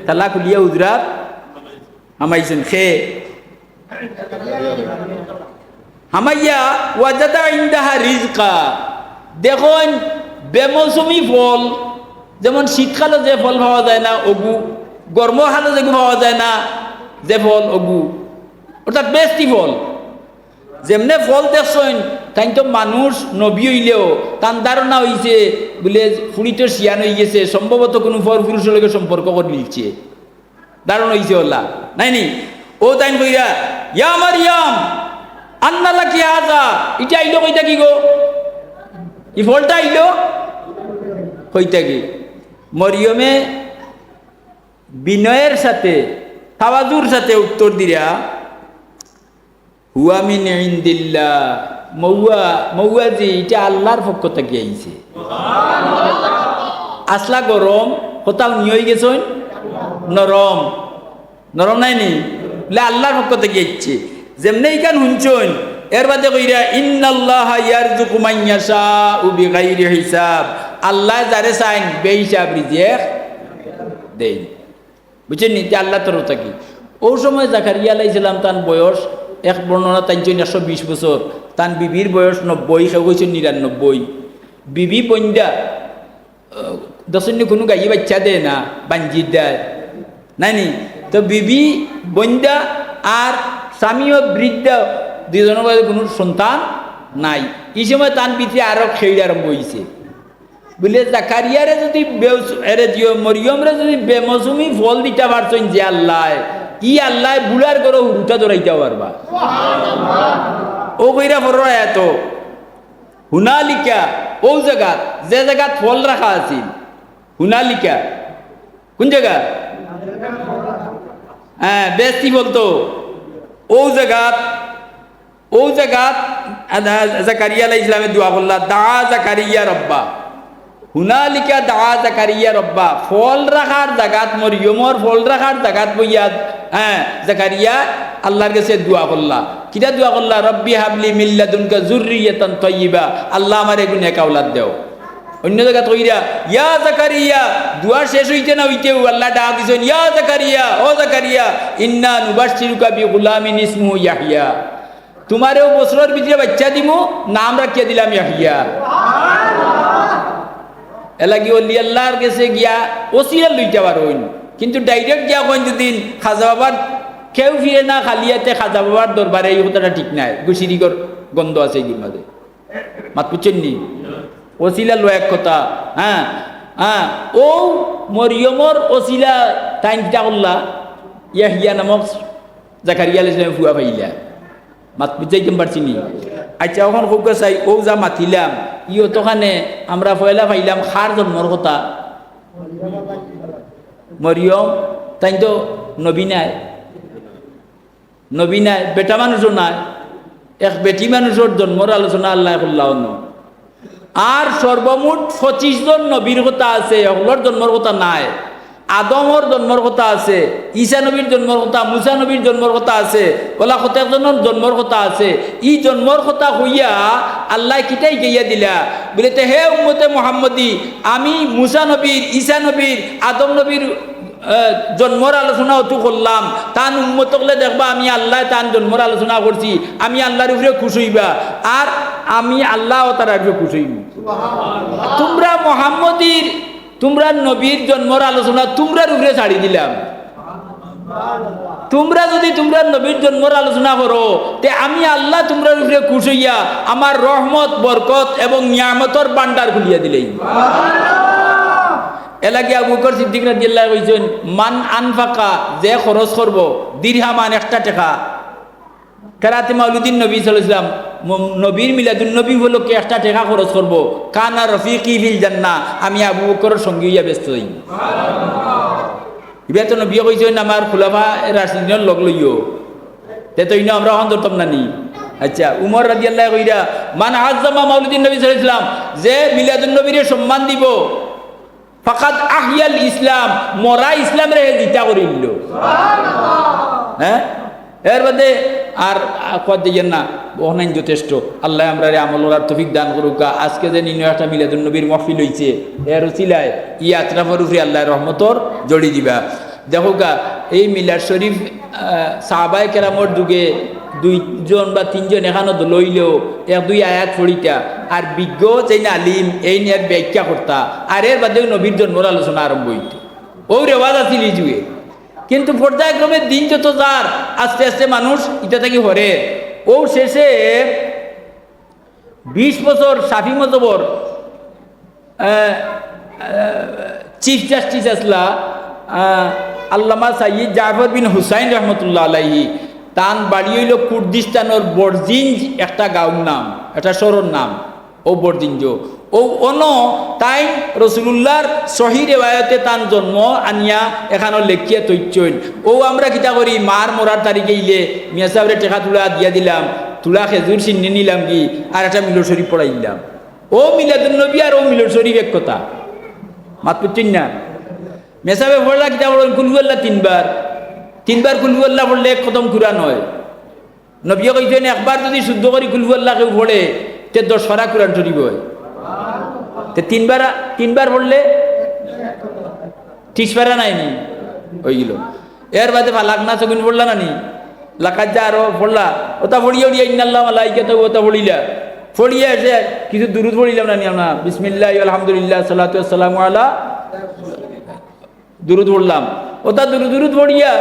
তালা খুলিয়া হুজরাত হামাইছেন। খে হামাইয়া ওয়াজাদা ইনদাহা রিজকা, দেখুন বেমৌসুমি ফল, যেমন শীতকালে যে ফল পাওয়া যায় না অগু, গরমকালে যেগুলো পাওয়া যায় না যে ফল অগু, অর্থাৎ বেশি ফল। যেমনে ফল দেখছেন তাই তো মানুষ নবী হইলেও তার ধারণা হইছে বলে ফুড়িতে শিয়ান হয়ে গেছে, সম্ভবত কোনো পর পুরুষের লগে সম্পর্ক করে নিচ্ছে, ধারণা হইছে ওলা নাই নি? ও তাই কইরা ইয়া মারিয়াম আন্না লাকি হাযা, এটা আইলো কইতা কি গো? ই ফলটা আইলো কইতা কি? মরিয়মে বিনয়ের সাথে তাওয়াজুর সাথে উত্তর দিরা, হুয়া মিন ইনদিল্লাহ, মৌয়া জি এটা আল্লাহর পক্ষ থেকে আইছে। আসলা গরম কোথাও নিয়ে গেছেন নরম, নরম নাই নি বলে আল্লাহর পক্ষ থেকে আইছে। যেমনি এইখান শুনছেন, এর বাদে কইরা ইন্নাল্লাহা ইয়ারযুকু মান ইয়াশাউ বিগাইরি হিসাব, আল্লাহ যারে চাইন বেহিসাব রিজিক দেন। বুঝছেন নি? আল্লাহ তরফ থেকে। ওই সময় জাকারিয়া আলাইহিস সালাম তার বয়স, এক বর্ণনা তাইছেন 120 বছর, তার বিবির বয়স 90, কেউ কইছেন 99। বিবি বন্ধা দশন্য কোনো গাইয়ে বাচ্চা দেয় না, বাঞ্জি দেয় নাই নি? তো বিবি বন্ধা আর স্বামীও বৃদ্ধা, দুজনের মধ্যে কোনো সন্তান নাই। এই সময় তার ভিতরে আরো খেয়ে আরম্ভ হয়েছে বলে জাকারিয়ারে যদি মরিয়মরে যদি বেমৌসুমি ফল দিতে পারছেন যে আল্লাহ, ই আল্লাহ বুড়ার করে হুরুটা ধরাইতে পারবা। ও কইরা পড়ো এত হুনালিকা, ও জায়গাত যে জায়গাত ফল রাখা আছিল, হুনালিকা কোন জায়গা? হ্যাঁ, বেশি বলতো ও জায়গাত জাকারিয়া আলাইহিস সালামের দোয়া করলা, দা জাকারিয়া রব্বা, হুনালিকা দা জাকারিয়া রব্বা, ফল রাখার জায়গাত মরিয়মর ফল রাখার জায়গাত বইয়া হ্যাঁ জাকারিয়া আল্লাহর কাছে দোয়া করলা। কিটা দোয়া করলা? রব্বি হাবলি মিন লাদুনকা যুররিয়াতান তাইয়্যিবা, আল্লাহ আমারে একটু নেক আওলাদ দাও। অন্য জায়গাত কইরা ইয়া জাকারিয়া, দোয়া শেষ হইতে না হইতেও আল্লাহ ডাক দিছেন, ইয়া জাকারিয়া, ও জাকারিয়া ইন্না নুবাশশিরুকা বিগুলামিন ইসমুহু ইয়াহইয়া, তোমারেও বছরের ভিতরে বাচ্চা দিমু, নাম রাখিয়া দিলাম ইয়াহইয়া। এলাকি ওলি আল্লাহর কাছে গিয়া ওসিলা লইতে পারোন, কিন্তু ডাইরেক্ট গিয়া কোন দুদিন খাজা বাবার কেউ ফিরে না খালিয়াতে খাজা বাবার দরবারে, এই কথাটা ঠিক নাই, গুছিরিগর গন্ধ আছে এই মাঝে। মাত বুঝছেন নি? ওসিলা লো এক কথা। হ্যাঁ হ্যাঁ, ও মরিয়মর ওসিলা তাই কিটা করলা, ইয়াহিয়া নামক জাকারিয়া আলাইহিস সালাম ফুয়া পাইলা। মাত বুঝাইতে পারছি নি? আচ্ছা, এখন খুব চাই ও যা মাতিলাম ইয়তখানে আমরা পয়লা পাইলাম খার জন্মর কথা। মরিয়ম তাই তো নবী নাই, নবী নাই, বেটা মানুষও নাই, এক বেটি মানুষের জন্মর আলোচনা আল্লাহ করলাম। আর সর্বমোট 25 জন নবীর কথা আছে, ওগুলোর জন্মর কথা নাই। আদমর জন্মর কথা আছে, ঈসা নবীর জন্মর কথা, মুসা নবীর জন্মর কথা আছে, ওলা কতজনের জন্মর কথা আছে। ই জন্মর কথা হইয়া আল্লাহ কিটাই গইয়া দিলা বলে, হে উম্মতে মুহাম্মদী, আমি মুসা নবীর, ঈসা নবীর, আদম নবীর জন্মর আলোচনা অতু করলাম, তান উম্মত হলে দেখবা আমি আল্লাহ তান জন্মর আলোচনা করছি, আমি আল্লাহর উপরে খুশ হইবা আর আমি আল্লাহ তার উপরে খুশ হইব। তোমরা মোহাম্মদীর তোমরা নবীর জন্মর আলোচনা তোমরার উপরে ছাড়ি দিলাম। তোমরা যদি তোমরা নবীর জন্মর আলোচনা করো তে আমি আল্লাহ তোমরার উপরে খুশ হইয়া আমার রহমত বরকত এবং নিয়ামতর ভান্ডার খুলিয়া দিলেই। এলাকি আবু বকর সিদ্দিক রাদিয়াল্লাহু কইছেন, মান আনফাকা, যে খরচ করব দিরহামান একটা টাকা কেরাতে মাউলুদিন নবী সাল্লাল্লাহু আলাইহি ওয়াসাল্লাম নবীর মিলাদুন নবী উপলক্ষে একটা টাকা খরচ করব, কানা রফিকি ফিল জান্নাহ, আমি আবু বকরের সঙ্গী হইয়া ব্যস্ত হই। ইবা তো নবী কইছেন আমার খুলাফা রাশিদিনের লগ লইও, তে তো ইনো আমরা হন ধরতাম না নি। আচ্ছা, উমর রাদিয়াল্লাহু কইরা মান আযযামা মাউলুদিন নবী সাল্লাল্লাহু আলাইহি ওয়াসাল্লাম, যে মিলাদুন নবীর সম্মান দিব, ফাকাদ আহিয়াল ইসলাম, মরা ইসলামের জিতা করে দিল। হ্যাঁ, এর বাদে আর কত দিয়েন না, অনেক যথেষ্ট। আল্লাহ আমরা আমল করার তৌফিক দান করুক। আজকে যে নিন্য একটা মিলাদুন নবীর মহফিল হইছে, এর উসিলায় ই আতরাফের উপরে আল্লাহর রহমতর জড়ি দিবা। দেখো গা, এই মিলাদ শরীফ সাহাবায়ে কেরামর যুগে 2জন বা 3জন এখানো লইলেও এক দুই আয়াত পড়িতা আর বিজ্ঞ যে আলিম এই নিয়ে ব্যাখ্যা করতা, আর এর বাদেও নবীর জন্মর আলোচনা আরম্ভ হইত। ও রেওয়াজ আছিল এই যুগে। কিন্তু পর্যায়ক্রমে দিন যত যার আস্তে আস্তে মানুষ এটা থেকে হরে। ও শেষে 20 বছর শাফি মজবর চিফ জাস্টিস আসলা আল্লামা সাইয়্যিদ জাফর বিন হুসাইন রহমতুল্লাহ আলাইহি, তান বাড়ি হইল কুর্দিস্তানের বরজিঞ্জ, একটা গাঁওর নাম, একটা শহরের নাম ও বরজিঞ্জ। ও অন তাই রসুলুল্লাহর সহি রেওয়ায়তে তান জন্ম আনিয়া এখানে লেখিয়া তৈচইন। ও আমরা কিতা করি, মার মরার তারিখে ইলে মিয়া সাহেবের টেকা তুলা দিয়া দিলাম, তুলা খেজুর চিনি নিলাম কি আর একটা মিলর শরীফ পড়াই দিলাম। ও মিলাদুন নবী আর ও মিলর শরীফ এক কথা, মাত পুচ্ছেন না। মিয়া সাহেবে পড়লা কিতা পড়লেন কুলহুয়াল্লাহ 3বার কুলহুয়াল্লাহ পড়লে এক খতম কুরআন হয়। নবী কইছেন একবার যদি শুদ্ধ করি কুলহুয়াল্লাহ কেউ পড়ে তে 10 পারা কুরআন শরীফ হয়। তে 3বার পড়লে 30 পারা নাই নি হয়ে গেল। এর বাদে ফালাক না চগুন পড়লা না নি, লাকাত যা আরো পড়লা, ওটা পড়িয়া উড়িয়া ইন্নাল্লাহ মালাইকাতু ওটা পড়িলা, পড়িয়া এসে কিছু দুরুদ পড়িলাম না নি আমরা, বিসমিল্লাহি আলহামদুলিল্লাহ সালাতু ওয়াসসালামু আলা, দুরুদ পড়লাম, ওটা দুরুদ পড়িয়া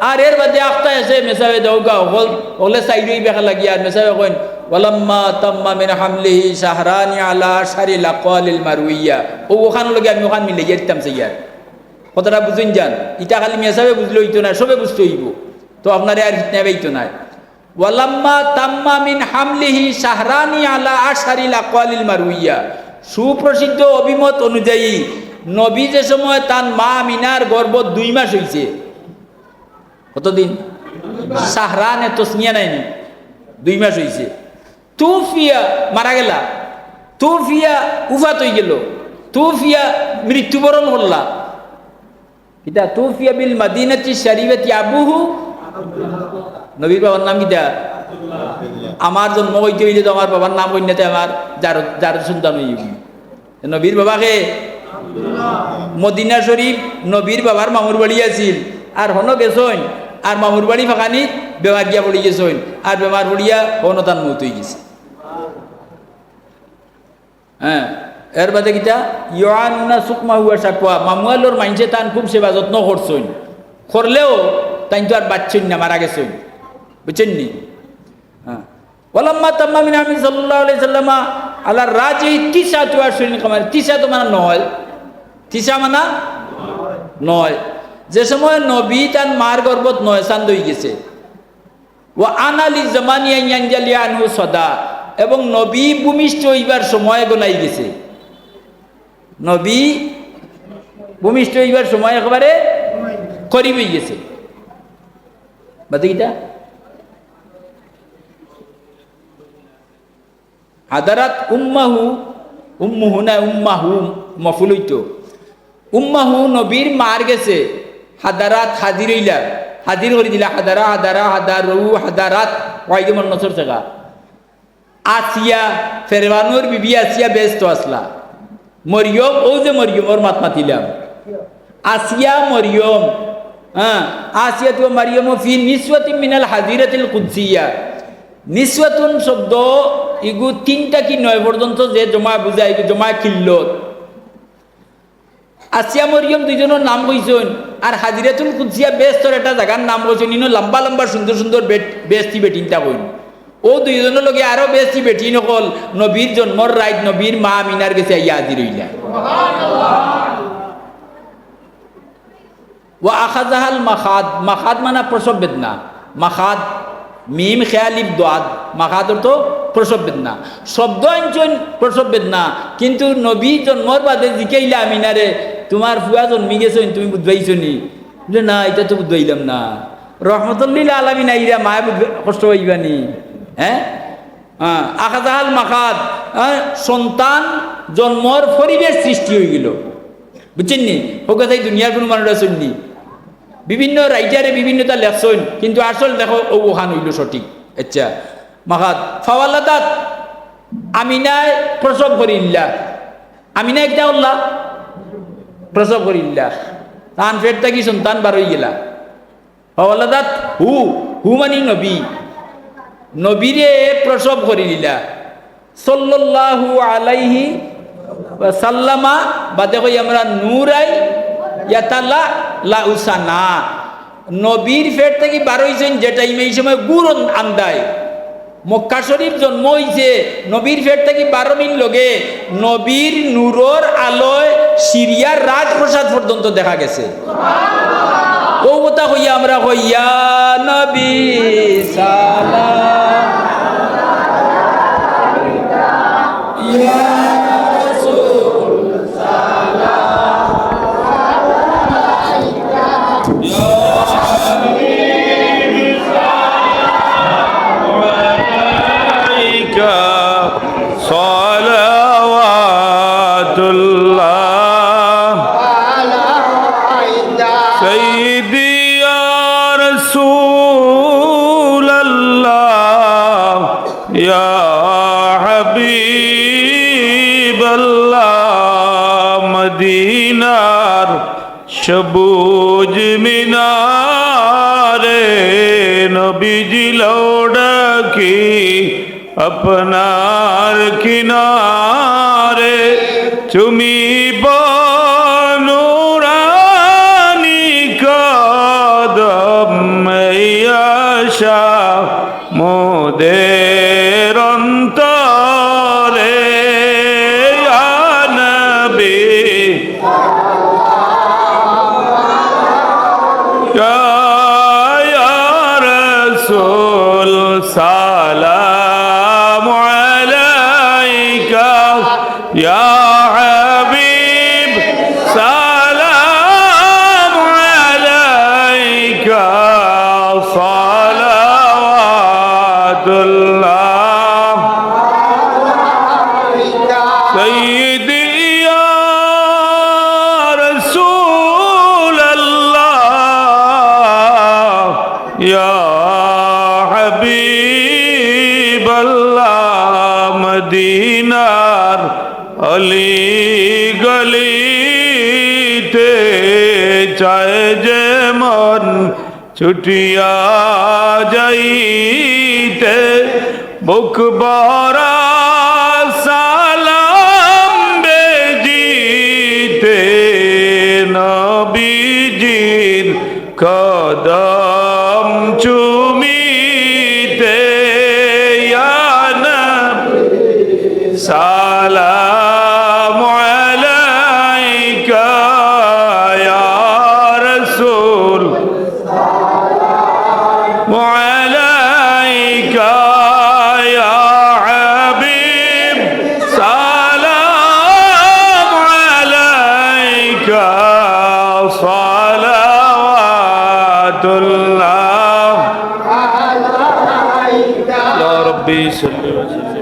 আর এর বাদে আখতা এসে মেসাবে দৌগা হলে সাইডই বেখা লাগিয়া আর মেসাবে কইন ওয়ালাম্মা তাম্মা মিন হামলিহি শাহরানি আলা শারিল আকালিল মারউইয়া। ও ওখানে লগে আমি ওখান মিলে যেতাম সাইয়ার কথাটা বুঝুন যান। ইটা খালি মেসাবে বুঝলে হইতো না, সবে বুঝতে হইব, তো আপনারে আর ফিতনা হইতো না। ওয়ালাম্মা তাম্মা মিন হামলিহি শাহরানি আলা শারিল আকালিল মারউইয়া, সুপ্রসিদ্ধ অভিমত অনুযায়ী নবী যে সময় তার মা আমিনার গর্ভ 2 মাস হইছে, কতদিন? শাহরানে তসনিয়া নাইনি, 2 মাস হইছে। তুফিয়া মারা গেলা, তুফিয়া উফাত হয়ে গেল, তুফিয়া মৃত্যুবরণ করলা। কিতা তুফিয়া বিল মাদিনাতি শরীফাতি আবুহু, নবীর বাবার নাম কিতা? আমার জন্ম হইতে হইলে তো আমার বাবার নাম কইনাতে আমার যার সন্তান হইব। নবীর বাবাকে মদিনা শরীফ নবীর বাবার মামুর বাড়ি আছিল, আর হন গেছইন আর মামুর বাড়ি ফাঁকানি বেমার গিয়া পড়ি গেছইন, আর বেমার পড়িয়া হনতান মৌত হয়ে গেছে। হ্যাঁ, এর বাদে কিতা ইয়ানুনা সুকমা হুয়া সাকওয়া, মামুয়ালোর মাইনসে তান খুব সেবা যত্ন করছইন, করলেও তাই তো আর বাচ্চইন না, মারা গেছইন, বুঝছেন নি? হ্যাঁ, ওয়ালাম্মা তাম্মা মিন আমিন সাল্লাল্লাহু আলাইহি সাল্লাম আলা রাজি 29 কামার, 30 তো মানে 9, 30 মানে 9, যে সময় নবী তার মার গর্ভত 9 চাঁদ হয়ে গেছে। ও আনালি জামানি ইয়ানজালি আনহু সদা, এবং নবী ভূমিষ্ঠ হইবার সময় গোনাই গেছে, নবী ভূমিষ্ঠ হইবার সময় একেবারে করিব হয়ে গেছে। বাদ কিটা হাদারাত উম্মুহু না উম্মাহু মফুল হইতো, উম্মাহু নবীর মার গেছে, হাদারাত হাজির হইলা, হাজির করে দিলা, হাদারাত ওয়াইগে মন নসর জায়গা। আসিয়া ফেরবানোর বিবি আসিয়া ব্যস্ত আসলা, মরিয়ম ও যে মরিয়ম ওর মাত মাতিলাম, আসিয়া মরিয়ম, হ্যাঁ, আসিয়া তো মারিয়ম ফি নিসওয়াতিন মিনাল হাজিরাতিল কুদসিয়া। নিসওয়াতুন শব্দ ইগু তিনটা কি নয় পর্যন্ত যে জমা বুঝায়, ইগু জমা কিল্লত। আসিয়া মরিয়ম দুইজনের নাম কইছেন, আর হাজিরাতুল কুদসিয়া বেস্তর একটা জায়গার নাম কইছেন। ইনো লম্বা লম্বা সুন্দর সুন্দর বেস্তি বেটিনটা কইন। ও দুইজনের লগে আরো বেস্তি বেটি নকল নবীর জন্মর রাইত নবীর মা আমিনার গেছে ইয়া হাজির হইলা। ওয়া আখাযাহাল মাখাদ, মাখাদ মানে প্রসব বেদনা। মাখাদ মিম খেয়ালিব দোয়াদ, মাখাদ অর্থ প্রসব বেদনা। শব্দ আনছেন প্রসব বেদনা, কিন্তু নবী জন্মর বাদে জিকাইলা আমিনারে তোমার ফুয়া জন্মি গেছেন, তুমি বুঝবাইছো নি? বলে না, এটা তো বুঝবাইলাম না। রহমতুল্লিল আলামিন আইরা মায়ে কষ্ট হইবানি। হ্যাঁ, আখাযাহাল মাখাদ, সন্তান জন্মর পরিবেশ সৃষ্টি হয়ে গেল। বুঝছেন নি? ও কথাই দুনিয়ার কোনো মানুষ শুননি। বিভিন্ন রাইটারে বিভিন্নতা লেখছেন, কিন্তু আসল দেখো ওহান হইল সঠিক। আচ্ছা, মাখাদ ফাওয়ালাদাত, আমিনায় প্রসব করিল্লা। আমিনা একটা উল্লাহ প্রসব করিল্লা, তান ফেরটা কি সন্তান বার হয়ে গেলা। ফাওয়ালাদাত হু, হু মানি নবী, নবীরে প্রসব করিলা। সাল্লাল্লাহু আলাইহি ওয়া সাল্লামা বাদে কই আমরা নূরাই ইয়াতালা লা উসানা। নবীর ফের থেকে বার হইছেন যে টাইমে, এই সময় গুড় আন্দায় মক্কা শরীফ জন্ম হইছে। নবীর ফের থেকে 12 দিন লগে নবীর নূরর আলোয় সিরিয়ার রাজপ্রসাদ পর্যন্ত দেখা গেছে। ও কথা কইয়া আমরা কইয়া নবী সালাম ইয়া রাসূল সালাম ইয়া হাবিব সালাম আলাইকা সালাওয়াতুল্লাহ সাইয়্যিদি ইয়া রাসূলাল্লাহ ইয়া হাবিবাল্লাহ। মদিনার সবুজ মিনারে নবীজি লৌড়াকি আপনার কিনারে চুমিব নুরানি কদম আশা মোদের অন্তরে ইয়া নবী ইয়া রাসূল সালামু আলাইকা ইয়া হাবিব সালামু আলাইকা সালাওয়াতুল্লাহ সাইয়্যিদি ইয়া রাসূলাল্লাহ ইয়া হাবিবাল্লাহ। মদিনার অলি গলিতে চায় যে মন ছুটিয়া যাইতে বুক ভরা সালাম বেজিতে নবীজির কদম চুমিতে ইয়া নবী সালামু আলাইকা ইয়া রাসূল আলাইকা ইয়া হাবিব সালামু আলাইকা সালাওয়াতুল্লাহ ইয়া রাব্বি সাল্লি ওয়া সাল্লিম।